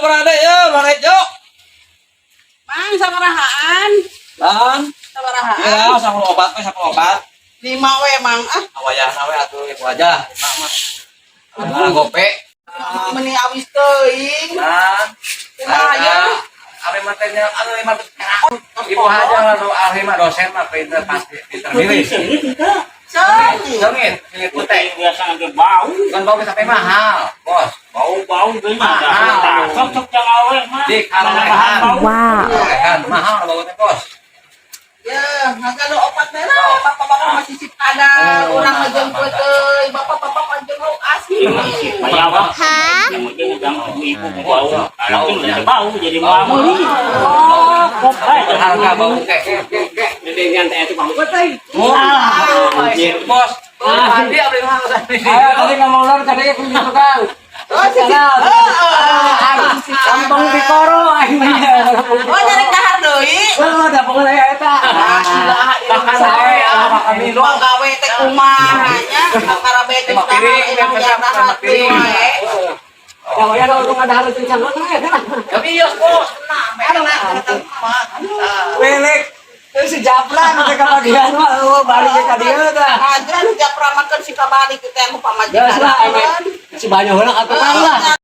berada ya, mana Jo? Mang sabarahaan. Lang. Sabarahaan. Ya, sama obat, sama obat. 5 we mang ah. Awayah nawe atuh ibu aja. Nah, gope. Meni awis teuing. Nah, Kumaha Ari matenya anu lima ibu aja lalu Ari mah dosen mah pinter pasti pinter milih. Sengit, sengit putih. Biasa agak bau. Kan bau sampai mahal, bos. Bau gimana? Mahal. Cocok yang awet mah. Di Bahan bau. Wow. Kan mahal baunya, bos. Ya, kalau opat merah, bapak-bapak masih sip ada orang ngejemput teuy, bapak-bapak panjenguk asli. Hah? Ibu bau. Kalau udah bau jadi bau. Oh, kok Harga bau kek. Jadi nyantai itu bau teh. Bos. Tadi abdi mahal tadi. Ayo tadi ngomong lor katanya punya tukang. Oh, Kampung Bikoro aing mah. oh nyari dahar deui. Oh, da pokona eta. Makan kami Ruang gawe teh kumaha nya, karabe teh Lima piring, emang lima dahar piring. teuy wae. Kalau ya kalau ada harus cincang mana ya kan. Tapi iya, bos. Welek. Terus si Japlan mereka bagian mah balik ke dia tah. Aja nu japra makan si kabalik teh anu Geus lah pamajikan. si banyak orang aturan lah.